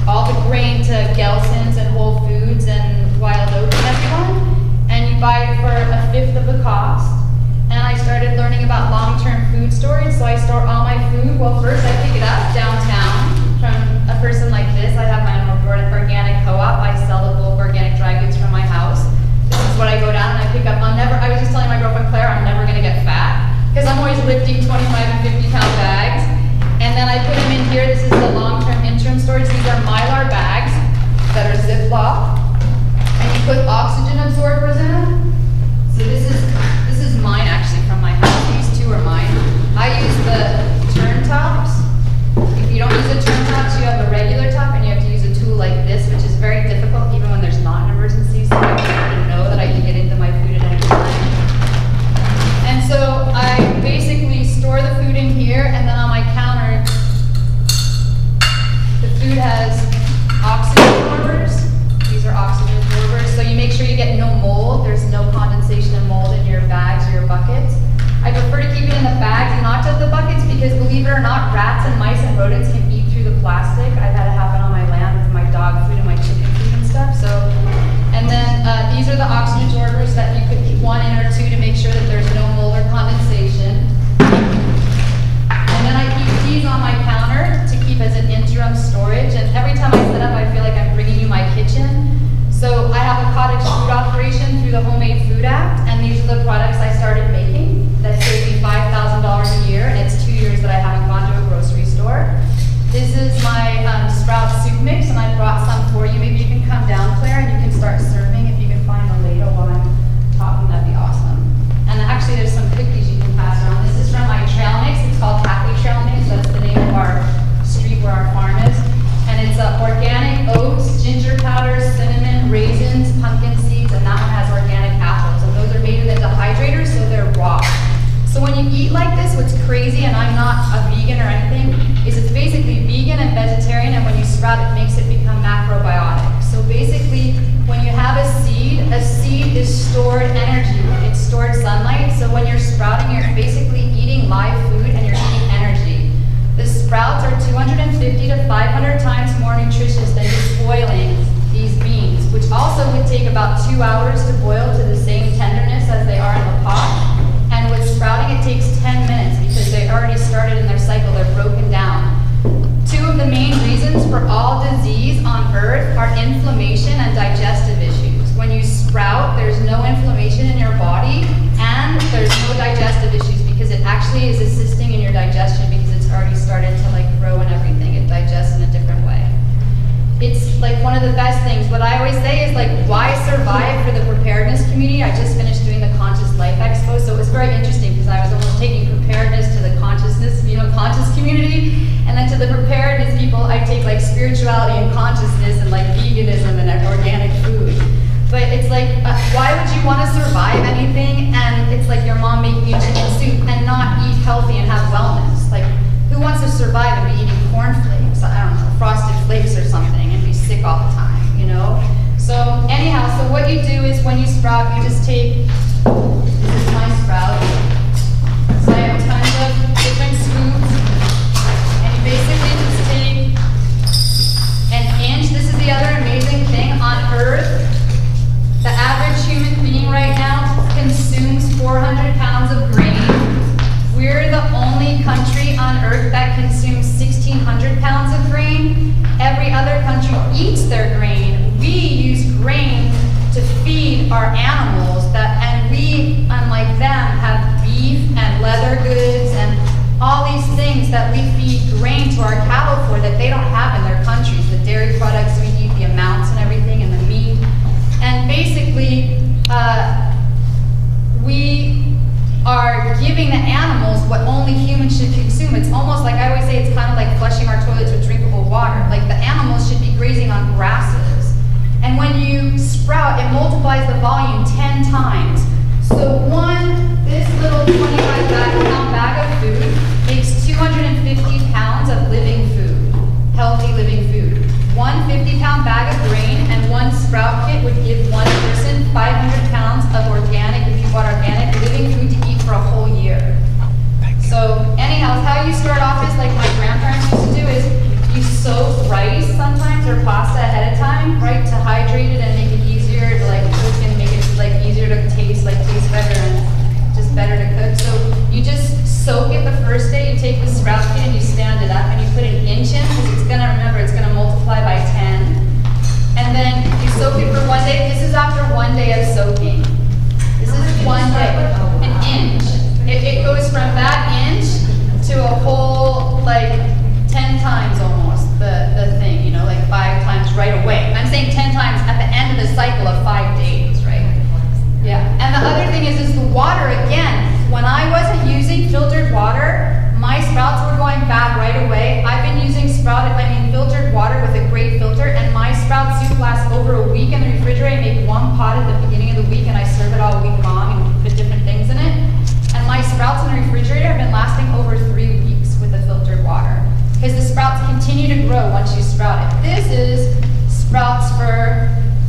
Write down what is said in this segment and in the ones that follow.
all the grain to Gelson's and Whole Foods and Wild Oats and everyone, and you buy it for a fifth of the cost. And I started learning about long-term food storage, so I store all my food. Well, first I pick it up downtown from a person like this. I have my own organic co-op. I sell the bulk organic dry goods from my house. This is what I go down and I pick up. I was just telling my girlfriend Claire, I'm never gonna get fat, because I'm always lifting 25 and 50 pound bags. And then I put them in here. This is the long-term interim storage. These are Mylar bags that are Ziploc. And you put oxygen absorbers in them. So this is mine actually from my house. These two are mine. I use the turn tops. If you don't use the turn tops, you have a regular top and you have to use a tool like this, which is very difficult even when there's not an emergency. So I want to know that I can get into my food at any time. And so I basically store the food in here, and then on my counter, the food has oxygen absorbers. These are oxygen absorbers, so you make sure you get no mold. There's no condensation and mold in your bags or your buckets. I prefer to keep it in the bags and not just the buckets, because believe it or not, rats and mice and rodents can eat through the plastic. I've had it happen on my land with my dog food and my chicken food and stuff. So, and then these are the oxygen absorbers that you could keep one in or two to make sure that there's no mold or condensation. And then I keep these on my counter to keep as an interim storage. And every time I set up, I feel like I'm bringing you my kitchen. So I have a cottage food operation through the Homemade Food Act, and these are the products I started making that saved me $5,000 a year, and it's 2 years that I haven't gone to a grocery store. This is my sprout soup mix, and I brought some for you. Maybe you can come down, Claire, and you can start serving. If you can find a ladle while I'm talking, that'd be awesome. And actually, there's some cookies you can pass around. This is from my trail mix. It's called Tackly Trail Mix. That's the name of our street where our farm is. And it's organic oats, ginger powder, cinnamon, raisins, pumpkin seeds, and that one has organic apples. And those are made in the dehydrator, so they're raw. So when you eat like this, what's crazy, and I'm not a vegan or anything, is it's basically vegan and vegetarian, and when you sprout it, makes it become macrobiotic. So basically, when you have a seed is stored energy. It's stored sunlight, so when you're sprouting, you're basically eating live food and you're eating energy. The sprouts are 250 to 500 times more nutritious than just boiling these beans, which also would take about 2 hours to boil to the same tenderness as they are in the pot. And with sprouting, it takes 10 minutes because they already started in their cycle, they're broken down. Two of the main reasons for all disease on earth are inflammation and digestive issues. When you sprout, there's no inflammation in your body and there's no digestive issues because it actually is assisting in your digestion because it's already started to like grow and everything. It digests in a different way. It's like one of the best things. What I always say is like, why survive for the preparedness community? I just finished doing the Conscious Life Expo, so it was very interesting because I was almost taking preparedness to the consciousness, conscious community, and then to the preparedness people, I take like spirituality and consciousness and like veganism and organic food. But it's like, why would you want to survive anything? And it's like your mom making you chicken soup and not eat healthy and have wellness. Like, who wants to survive and be eating cornflakes? I don't know, Frosted Flakes or something, and be sick all the time, So anyhow, so what you do is when you sprout, you just take, this is my sprout. So I have tons of different scoops, and you basically just take an inch. This is the other amazing thing on Earth. The average human being right now consumes 400 pounds of grain. We're the only country on Earth that consumes 1,600 pounds of grain. Every other country eats their grain. We use grain to feed our animals, and we, unlike them, have beef and leather goods and all these things that we feed grain to our cattle for that they don't have in their countries. The dairy products we eat, the amounts and everything, and the meat. And basically, we are giving the animals what only humans should consume. It's almost like, I always say, it's kind of like flushing our toilets with drinkable water. Like the animals should be grazing on grasses. And when you sprout, it multiplies the volume 10 times. So this little 25-pound bag of food makes 250 pounds of living food, healthy living food. One 50-pound bag of grain and one sprout kit would give one person 500 pounds of organic, if you bought organic, living food to eat for a whole year. So anyhow, how you start off is like my grandparents used to do is you soak rice sometimes or week in the refrigerator. I make one pot at the beginning of the week and I serve it all week long and put different things in it. And my sprouts in the refrigerator have been lasting over 3 weeks with the filtered water. Because the sprouts continue to grow once you sprout it. This is sprouts for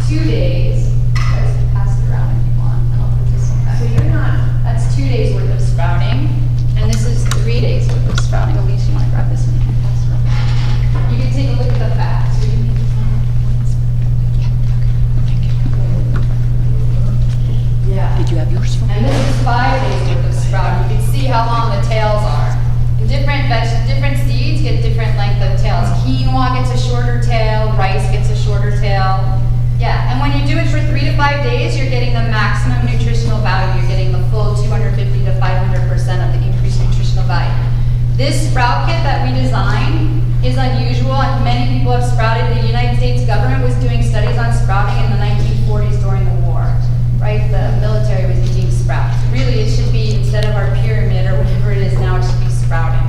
2 days. You guys can pass it around if you want, and I'll put this one back. So you're not, That's 2 days worth of sprouting, and this is 3 days worth of sprouting. Elise, you want to grab this one? Pass it around. You can take a look at the facts. Yeah. Did you have yours from? And this is 5 days worth of sprouting. You can see how long the tails are. Different seeds get different length of tails. Quinoa gets a shorter tail, rice gets a shorter tail. Yeah, and when you do it for 3 to 5 days, you're getting the maximum nutritional value. You're getting the full 250 to 500% of the increased nutritional value. This sprout kit that we designed is unusual, and many people have sprouted. The United States government was doing studies on sprouting in the 1940s during the war, right? The military was eating sprouts. Really, it should be, instead of our pyramid or whatever it is now, it should be sprouting.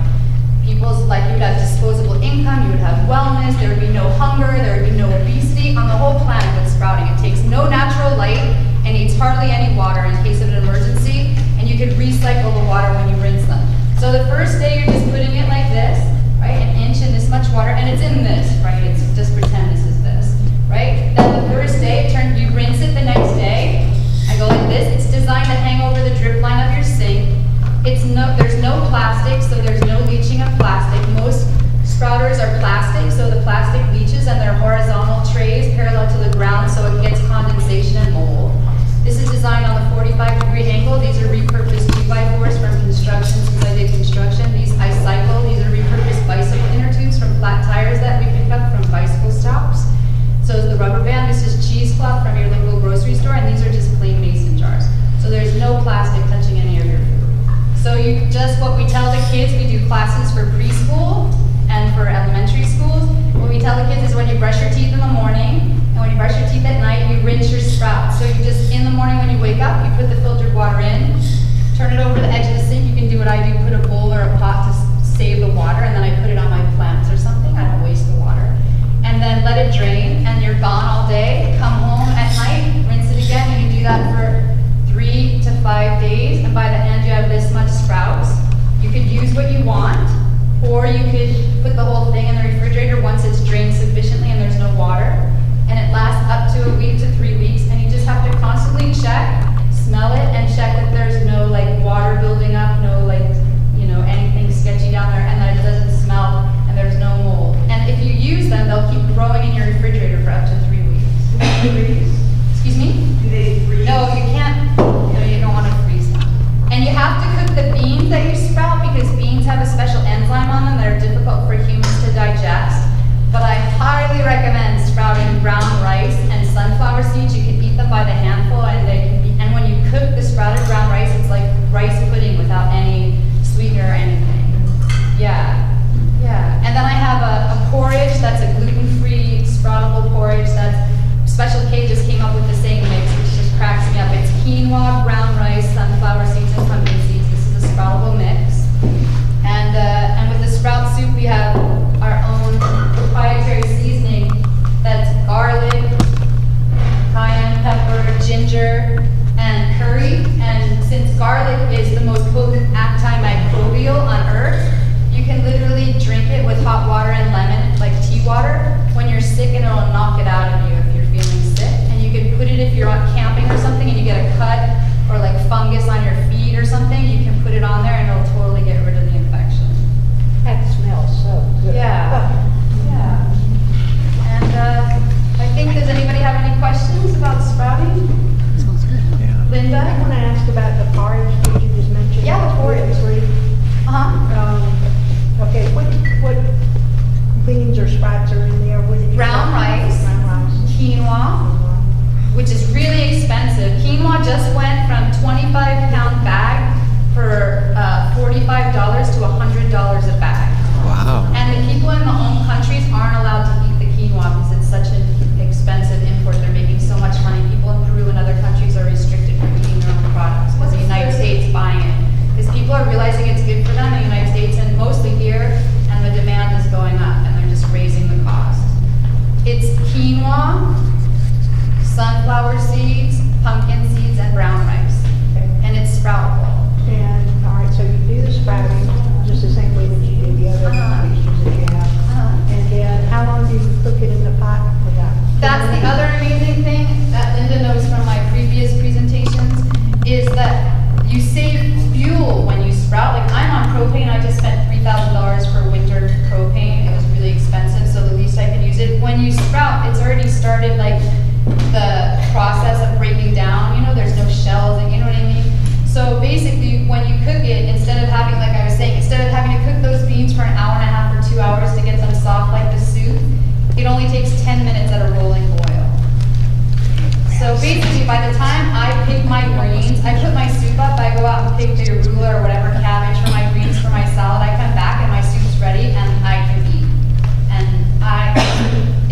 People's, like, you would have disposable income, you would have wellness, there would be no hunger, there would be no obesity on the whole planet with sprouting. It takes no natural light and needs hardly any water in case of an emergency, and you could recycle the water when you rinse them. So the first day you're just putting it like this, right, an inch in this much water, and it's in this, right, it's just pretend this is this, right? Then the first day, you rinse it the next day. I go like this. It's designed to hang over the drip line of your sink. There's no plastic, so there's no leaching of plastic. Most sprouters are plastic, so the plastic leaches and they're horizontal trays parallel to the ground, so it gets condensation and mold. This is designed on the 45-degree angle. These are repurposed 2x4s from construction, since I did construction. These I cycle. These are repurposed bicycle inner tubes from flat tires that we pick up from bicycle stops. So is the rubber band. This is cheesecloth from your local grocery store, and these are just plain mason jars. So there's no plastic touching any of your food. So what we tell the kids, we do classes for preschool and for elementary schools. What we tell the kids is when you brush your teeth in the morning and when you brush your teeth at night, you rinse your sprouts. So you just, in the morning when you wake up, you put the filtered water in, turn it over the edge of the sink. You can do what I do, put a bowl or a pot to save the water, and then I put it on my plants or something. I don't waste the water. And then let it drain, and you're gone all day. Come home at night, rinse it again, and you do that for 3 to 5 days, and by the end you have this much sprouts. You could use what you want, or you could put the whole thing in the refrigerator once it's drained sufficiently and there's no water, and it lasts up to a week to 3 weeks, and you just have to constantly check, smell it, and check that there's no like water building up, no like, you know, anything sketchy down there, and that it doesn't smell, and there's no mold. And if you use them, they'll keep growing in your refrigerator for up to 3 weeks. Excuse me? do they freeze? No, you can't. No, you don't want to freeze them. And you have to cook the beans that you sprout because beans have a special enzyme on them that are difficult for humans to digest. But I highly recommend sprouting brown rice and sunflower seeds. You can eat them by the handful, and they can be. And when you cook the sprouted brown rice, it's like rice pudding without any sweetener or anything. Yeah, yeah. And then I have a porridge that's a gluten-free sproutable porridge. That's Special K just came up with the same mix, which just cracks me up. It's quinoa, brown rice, sunflower seeds, and pumpkin seeds. This is a sproutable mix. And with the sprout soup, we have our own proprietary seasoning that's garlic, cayenne pepper, ginger, and curry. And since garlic is the most potent antimicrobial on earth, you can literally drink it with hot water and lemon, like tea water, when you're sick, and it'll knock it out of you if you're feeling sick. And you can put it if you're on camping or something and you get a cut or like fungus on your feet or something, you can put it on there and it'll totally get rid of the infection. That smells so good. Yeah, yeah. And I think, does anybody have any questions about sprouting? Smells good. I Linda? want to ask about the porridge that you just mentioned. Yeah, the porridge. Okay, what beans or sprouts are in there? What did you Brown say? rice. Brown rice. Quinoa, which is really expensive. Quinoa just went from 25-pound bag for $45 to $100 a bag. Wow. And the people in the home countries aren't allowed to eat the quinoa because it's such an expensive import. They're making so much money. People in Peru and other countries are restricted from eating their own products because the United States buying it. Because people are realizing it's good for them in the United States and mostly here, and the demand is going up and they're just raising the cost. It's quinoa, sunflower seeds, pumpkin seeds, and brown rice. Okay. And it's sproutable. And, all right, so you do the sprouting just the same way that you do the other mixtures that you have. And then how long do you cook it in the pot for that? That's the other amazing thing that Linda knows from my previous presentations, is that you save fuel when you sprout. Like, I'm on propane, I just spent $3,000 for winter propane. It was really expensive, so the least I could use it. When you sprout, it's already started like the process of breaking down, you know, there's no shells, and you know what I mean? So basically, when you cook it, instead of having, like I was saying, instead of having to cook those beans for an hour and a half or 2 hours to get them soft like the soup, it only takes 10 minutes at a rolling boil. So basically, by the time I pick my greens, I put my soup up, I go out and pick the arugula or whatever cabbage for my greens for my salad, I come back and my soup's ready and I can eat. And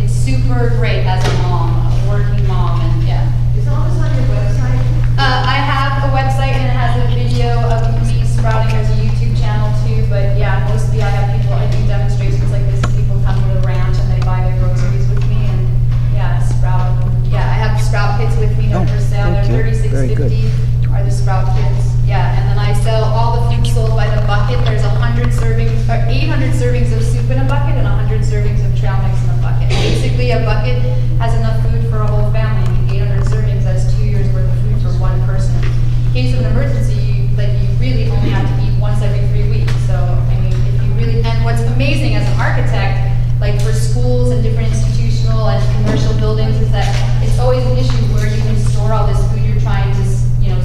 it's super great as a mom, a working mom, and yeah. Is all this on your website? I have a website and it has a video of me sprouting. There's a YouTube channel too, but yeah, mostly I have people, I do demonstrations like this, and people come to the ranch and they buy their groceries with me and yeah, sprout. Yeah, I have sprout kits with me, they're for sale, thank they're you. Very good. $36.50 are the sprout kits. Yeah, and then I sell all the food sold by the bucket. There's 800 servings of soup in a bucket and 100 servings of trail mix in a bucket. Basically, a bucket has enough food for a whole family. 800 servings, that's 2 years worth of food for one person. In case of an emergency, you really only have to eat once every 3 weeks. So, I mean, if you really, and what's amazing as an architect, like for schools and different institutional and commercial buildings, is that it's always an issue where you can store all this food you're trying to,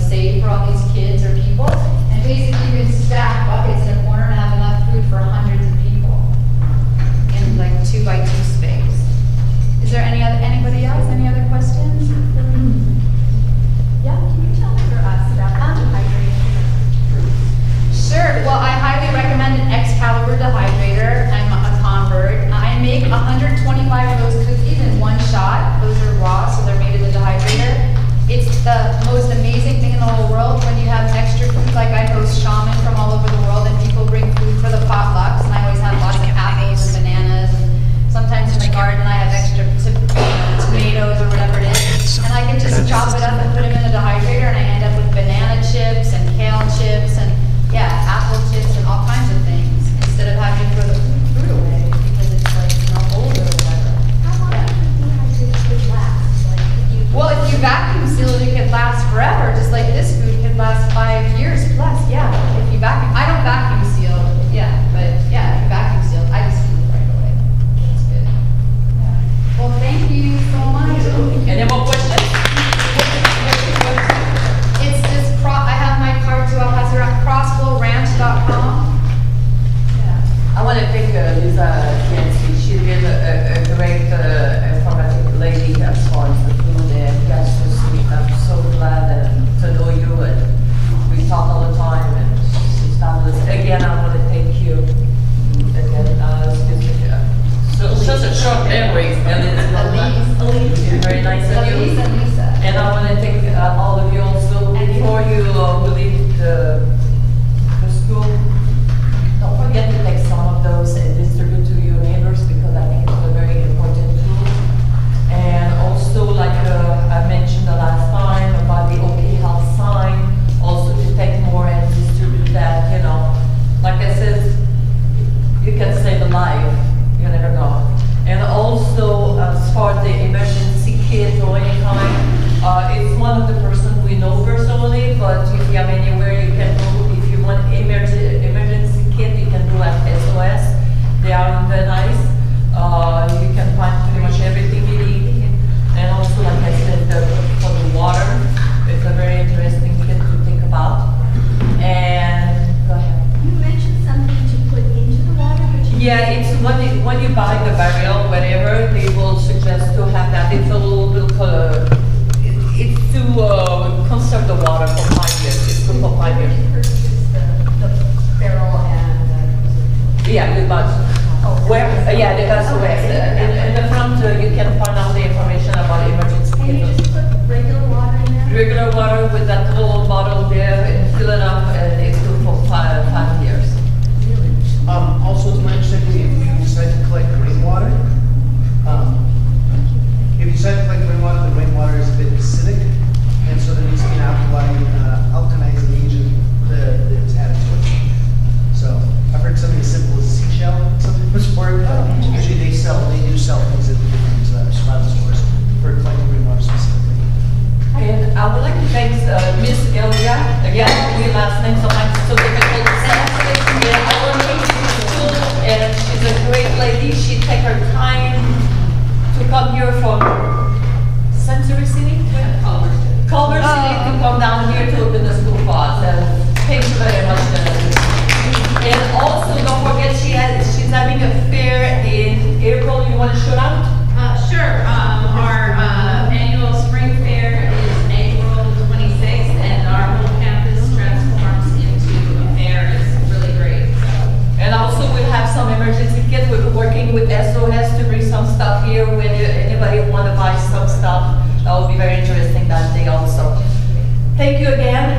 save for all these kids or people. And basically, you can stack buckets in a corner and have enough food for hundreds of people in like 2x2 space. Is there anybody else? Any other questions? Yeah, can you tell me for us about dehydration fruits? Sure. Well, I highly recommend an Excalibur dehydrator. I'm a convert. I make 125 of those cookies in one shot. Those are raw, so they're made in the dehydrator. It's the most amazing thing in the whole world when you have extra food. Like I host shaman from all over the world, and people bring food for the potlucks, and I always have lots of apples and bananas, and sometimes in the garden I have extra tomatoes or whatever it is, and I can just chop it up and put them in the dehydrator, and I end up with banana chips and kale chips and apple chips and all kinds of things, instead of having to throw the food away because it's old or whatever. How long do you think dehydration could last? Well, if you vacuum seal it, it could last forever, just like this food could last 5 years plus, yeah. If you vacuum, I don't vacuum seal, but if you vacuum seal, I just eat it right away. It's good. Yeah. Well, thank you so much. Any more questions? It's this I have my card too, I'll pass it around. husband, sometimes it's so difficult to say. And I want her to be school, and she's a great lady. She take her time to come here from Century City? Culver City to come down here to open the school for us. And thank you very much. And also, don't forget, she's having a fair in April. You want to show out? Sure. Our annual spring fair is April 26th, and our whole campus transforms into a fair. It's really great. And also, we'll have some emergency kits. We're working with SOS to bring some stuff here. When anybody want to buy some stuff, that will be very interesting that day also. Thank you again,